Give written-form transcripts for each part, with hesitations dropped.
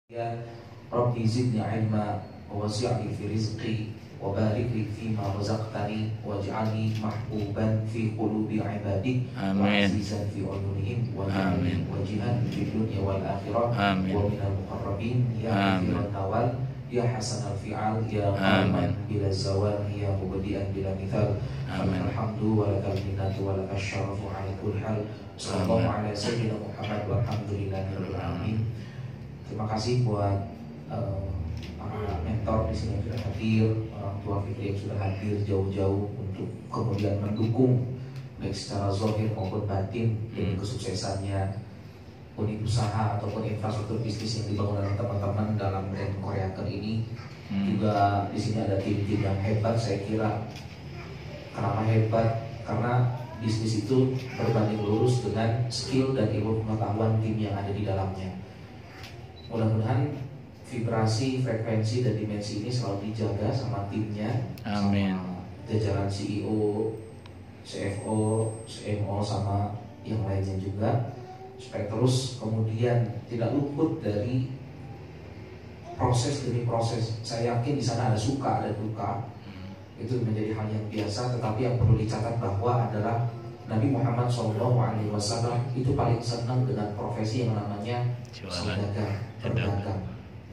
Ya Rabbi zidni ilma wa wasi'ni fi rizqi wa barik li fima razaqtani waj'alni mahbuban fi qulubi ibadik wa azizan fi uyunihim wa wajihan fi dunya wal akhirah wa minal muqarrabin ya kathiran tawal ya hasanal fi'al ya qaman bila zawal ya mubadi'an bila mithal alhamdu wa lakal minnatu wa lakal syarafu ala kulli hal sallallahu ala sayyidina Muhammad walhamdulillahi rabbil alamin. Terima kasih buat para mentor di sini yang sudah hadir, orang tua Fikri yang sudah hadir jauh-jauh untuk kemudian mendukung baik secara zahir maupun batin demi kesuksesannya unit usaha ataupun infrastruktur bisnis yang dibangun oleh teman-teman dalam brand Koreaker ini. Juga di sini ada tim-tim yang hebat, saya kira. Kenapa hebat? Karena bisnis itu berbanding lurus dengan skill dan ilmu pengetahuan tim yang ada di dalamnya. Mudah-mudahan vibrasi, frekuensi, dan dimensi ini selalu dijaga sama timnya, sama jajaran CEO, CFO, CMO, sama yang lainnya juga, supaya terus kemudian tidak luput dari proses demi proses. Saya yakin di sana ada suka, ada duka. Itu menjadi hal yang biasa, tetapi yang perlu dicatat bahwa adalah Nabi Muhammad SAW itu paling senang dengan profesi yang namanya saudagar, berdagang,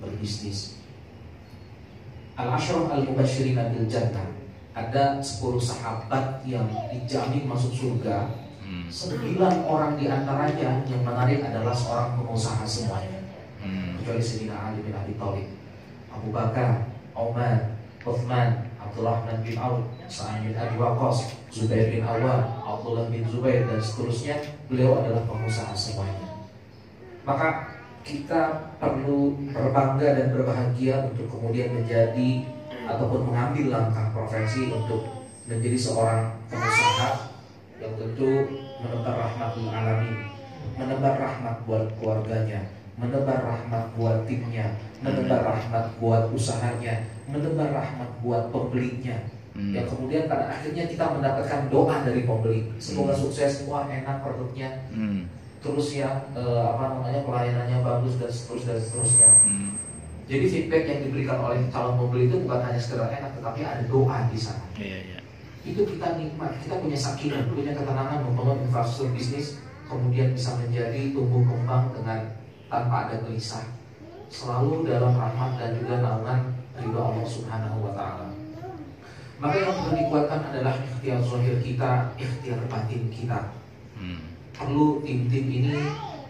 berbisnis. Al-Ashraf al-Mubashirina bil Jannah, ada 10 sahabat yang dijamin masuk surga. 9 orang di antaranya yang menarik adalah seorang pengusaha semuanya, kecuali Sayyidina Ali bin Abi Thalib, Abu Bakar, Umar, Uthman, Abdurrahman bin Auf, Sa'ad bin Abi Waqqas, Zubair bin Awwam, Abdullah bin Zubair, dan seterusnya. Beliau adalah pengusaha semuanya. Maka kita perlu berbangga dan berbahagia untuk kemudian menjadi ataupun mengambil langkah profesi untuk menjadi seorang pengusaha yang tentu menebar rahmatul alamin, menebar rahmat buat keluarganya, menebar rahmat buat timnya, menebar rahmat buat usahanya, menebar rahmat buat pembelinya. Yang kemudian pada akhirnya kita mendapatkan doa dari pembeli, semoga sukses, wah enak produknya, terus ya pelayanannya bagus, dan seterusnya. Jadi feedback yang diberikan oleh calon pembeli itu bukan hanya sekedar enak, tetapi ada doa di sana. Itu kita nikmat, kita punya sakinah, punya ketenangan membangun infrastruktur bisnis, kemudian bisa menjadi tumbuh kembang dengan tanpa ada gelisah, selalu dalam rahmat dan juga naungan ridho Allah Subhanahu wa Ta'ala. Maka yang perlu dikuatkan adalah ikhtiar zahir kita, ikhtiar batin kita. Perlu tim-tim ini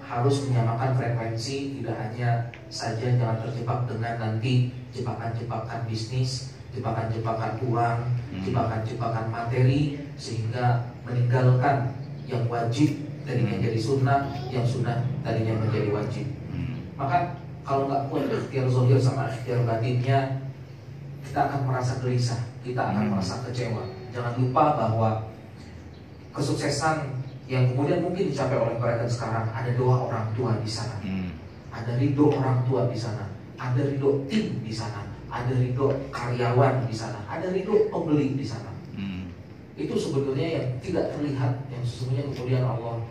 harus menyamakan frekuensi, tidak hanya saja jangan terjebak dengan nanti jebakan-jebakan bisnis, jebakan-jebakan uang, jebakan-jebakan materi, sehingga meninggalkan yang wajib tadinya jadi sunnah, yang sunnah tadinya menjadi wajib. Maka kalau nggak kuat ikhtiar zahir sama ikhtiar batinnya, kita akan merasa gelisah, kita akan merasa kecewa. Jangan lupa bahwa kesuksesan yang kemudian mungkin dicapai oleh mereka sekarang, ada doa orang tua di sana, ada ridho orang tua di sana, ada ridho tim di sana, ada ridho karyawan di sana, ada ridho pembeli di sana. Itu sebetulnya yang tidak terlihat, yang sesungguhnya kemudian Allah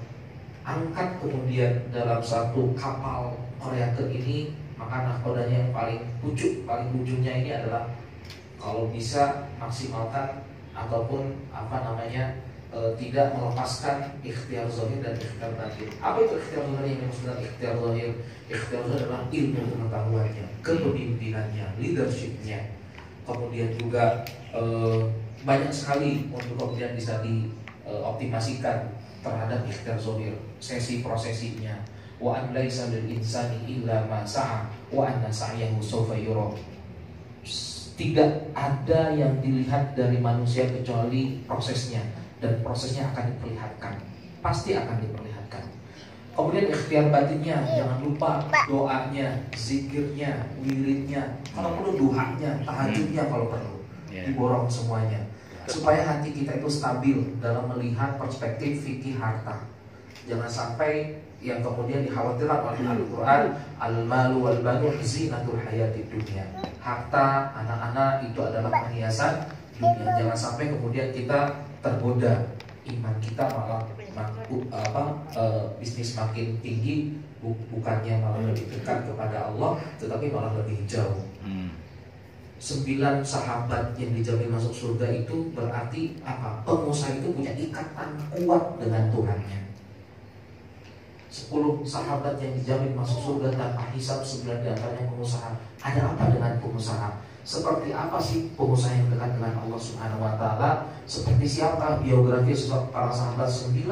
angkat kemudian dalam satu kapal Koreaker ini. Maka nahkodanya yang paling pucuk, paling ujungnya ini adalah kalau bisa maksimalkan ataupun tidak melepaskan ikhtiar zahir dan ikhtiar batin. Apa itu ikhtiar zahir yang maksudnya ikhtiar zahir? Ikhtiar zahir adalah ilmu pengetahuannya, kepemimpinannya, leadershipnya. Kemudian juga banyak sekali untuk kemudian bisa dioptimasikan terhadap ikhtiar zahir, sesi prosesinya. Wa an laisa lil insani illa ma sa'a wa anna sa'yahu sawfa yura. Tidak ada yang dilihat dari manusia kecuali prosesnya, dan prosesnya akan diperlihatkan, pasti akan diperlihatkan. Kemudian ikhtiar batinnya, jangan lupa doanya, zikirnya, wiridnya, kalau perlu duhanya, tahajudnya kalau perlu, diborong semuanya, supaya hati kita itu stabil dalam melihat perspektif fikih harta. Jangan sampai yang kemudian dikhawatirkan oleh Al-Quran, al-malu wal banun zinatul hayatid dunya. Harta, anak-anak itu adalah perhiasan dunia. Jangan sampai kemudian kita tergoda iman kita malah bisnis makin tinggi, bukannya malah lebih dekat kepada Allah, tetapi malah lebih jauh. 9 sahabat yang dijamin masuk surga itu berarti apa? Pengusaha itu punya ikatan kuat dengan Tuhannya. 10 sahabat yang dijamin masuk surga tanpa hisab, 9 diantaranya pengusaha. Ada apa dengan pengusaha? Seperti apa sih pengusaha yang dekat dengan Allah Subhanahu wa Ta'ala? Seperti siapa biografi para sahabat? 9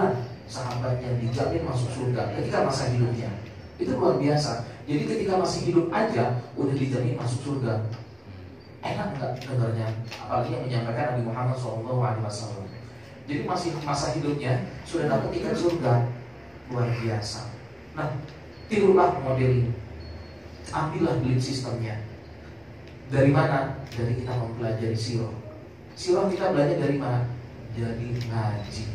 sahabat yang dijamin masuk surga ketika masa hidupnya. Itu luar biasa. Jadi ketika masih hidup aja udah dijamin masuk surga. Enak nggak dengarnya? Apalagi yang menyampaikan Nabi Muhammad SAW. Jadi masih masa hidupnya sudah dapat tiket surga. Luar biasa. Nah, tirulah model ini. Ambillah belief sistemnya. Dari mana? Dari kita mempelajari sirah. Sirah kita belajar dari mana? Dari ngaji.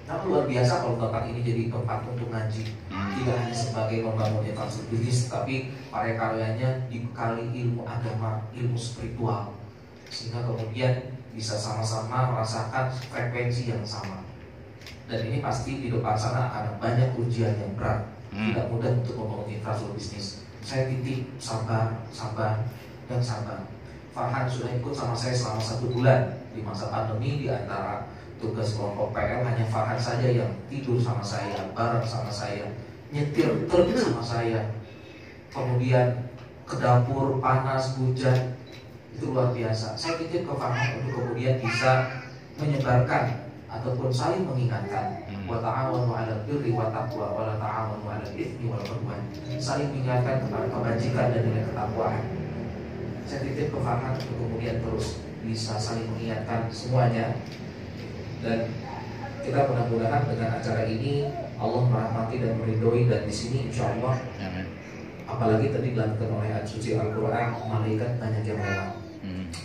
Nah, luar biasa kalau tempat ini jadi tempat untuk ngaji. Tidak hanya sebagai membangun infrastruktur bisnis, tapi karya-karyanya dibekali ilmu agama, ilmu spiritual, sehingga kemudian bisa sama-sama merasakan frekuensi yang sama. Dan ini pasti di depan sana ada banyak ujian yang berat. Tidak mudah untuk membangun infrastruktur bisnis. Saya titip sabar, dan sabar. Farhan sudah ikut sama saya selama 1 bulan di masa pandemi. Di antara tugas kelompok PL hanya Farhan saja yang tidur sama saya, bareng sama saya, nyetir truk sama saya. Kemudian ke dapur panas, hujan, itu luar biasa. Saya titip ke Farhan untuk kemudian bisa menyebarkan ataupun saling mengingatkan. Wa ta'awanu 'alal birri wa taqwa wa la ta'awanu 'alal itsmi wal 'udwan. Saling mengingatkan kepada kebajikan dan nilai ketakwaan. Saya titip ke Farhan untuk kemudian terus bisa saling mengingatkan semuanya. Dan kita mudah-mudahan dengan acara ini Allah merahmati dan meridhoi, dan di sini insya Allah, apalagi tadi dilakukan oleh ayat suci Al-Quran, malaikat banyak yang lewat.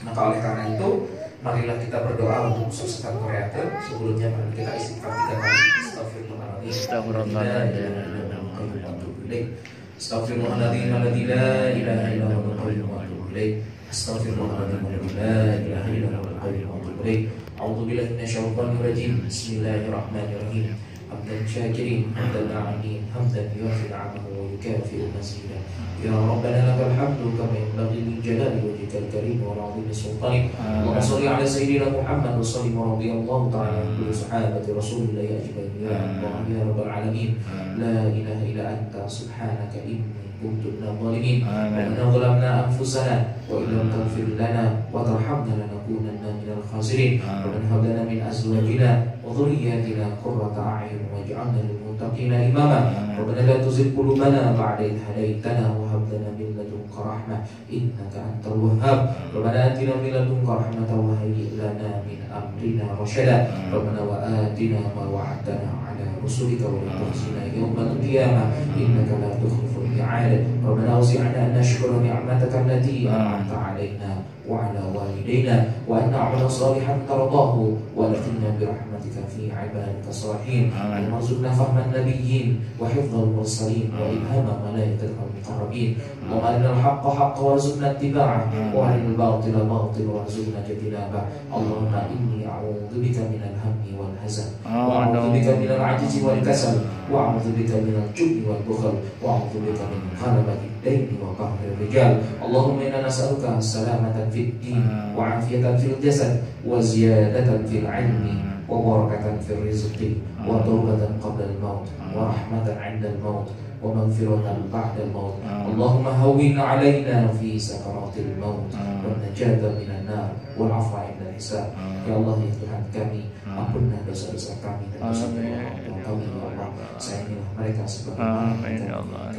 Maka oleh karena itu, marilah kita berdoa untuk sukseskan kreator. Sebelumnya mari kita istighfar 3 kali. Astagfirullahaladzim, Astagfirullahaladzim, alladzi la ilaha illa huwal qayyum wa atubu ilaih. Astagfirullahaladzim, alladzi la ilaha illa huwal qayyum wa atubu ilaih. A'udzu billahi minasyaitonir rajim. Bismillahirrahmanirrahim. Hamdan syakirin, hamdan na'amin, hamdan yuwafi 'abdahu wa yukafi'u mazidah. Ya Rabbana lakal hamdu kama yanbaghi li jalali wajhikal karim wa 'azimi sultanik. Allahumma shalli 'ala sayyidina Muhammad wa sallim radhiyallahu ta'ala an kulli sahabati Rasulillah ajmain. Ya Allah ya rabbal alamin. La ilaha illa anta subhanaka inni kuntu minadh dhalimin. Wa zalamna anfusana wa illam taghfir lana wa tarhamna lanakunanna minal khasirin. Wa hab lana min azwajina wa dhurriyyatina qurrata a'yun waj'alna lil muttaqina imama. Rabbana la tuzigh qulubana ba'da idh hadaytana wa hab lana min ladunka rahmah innaka antal wahhab. Rabbana atina min ladunka rahmatan wa hayyi' lana min amrina rasyada. Rabbana wa atina ma wa'adtana 'ala rusulika wa la tukhzina yawmal qiyamah innaka la tukhliful mi'ad. ربنا أوزعنا أن نشكر نعمتك التي أنعمت علينا وعلى والدينا وأن نعمل صالحا ترضاه وأدخلنا برحمتك في عبادك الصالحين وارزقنا فهم النبيين وحفظ المرسلين وإلهام ملائكتك المقربين وأرنا الحق حقا وارزقنا اتباعه وأرنا الباطل باطلا وارزقنا اجتنابه. اللهم إني أعوذ بك من الهم والحزن وأعوذ بك من العجز والكسل وأعوذ بك من الجبن والبخل وأعوذ بك من غلبة الدين وقهر الرجال. اللهم إنا نسألك السلامة في الدين وعافية في الجسد وزيادة في العلم وبركة في الرزق وتوبة قبل الموت ورحمة عند الموت ومغفرة بعد الموت. اللهم هون علينا في سكرات الموت والنجاة من النار والعفو عند الحساب. Ya Allah ya Tuhan kami, ampunlah dosa-dosa kami dan dosa kami ya Allah. Sayangilah mereka sebagai kami ya Allah.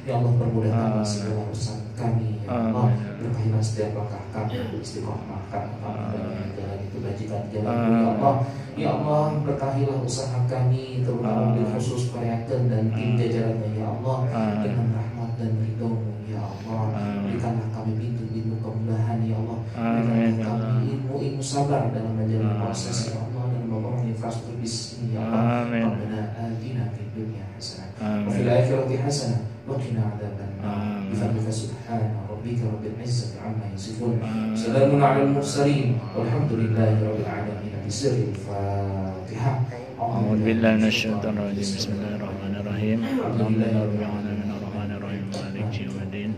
Ya Allah permudahkanlah segala urusan kami ya Allah. Berkahilah setiap langkah kami untuk istiqomahkan kami dan menjalani kebajikan jalan ya Allah. Ya Allah berkahilah usaha kami terutama bil khusus Pariaten dan tim jajarannya ya Allah dengan rahmat dan ridho-Mu ya Allah. Berikanlah kami pintu-pintu kemudahan ya Allah. Berikanlah kami ilmu sabar dalam menjalani proses ya Allah dan membangun infrastruktur bisnis ya Allah. Rabbana atina fid dunya hasanah wa fil akhirati hasanah wa qina adzabannar. Bi fadlika subhana rabbika rabbil izzati amma yasifun. Salamun 'alal mursalin walhamdulillahi rabbil alamin. Bismillahil Fatihah. أعوذ بالله من الشيطان الرجيم. بسم الله الرحمن الرحيم. الحمد لله رب العالمين الرحمن الرحيم مالك يوم الدين.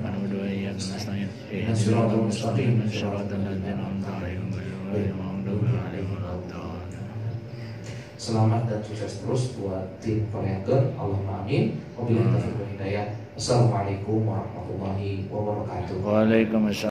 نعبد وإياك نستعين. اهدنا الصراط المستقيم صراط الذين أنعمت عليهم غير المغضوب عليهم ولا الضالين. Selamat dan sukses terus buat tim Korea Girl. Allahumma amin. Wabillahi taufiq wal hidayah. Assalamualaikum warahmatullahi wabarakatuh. Waalaikumsalam.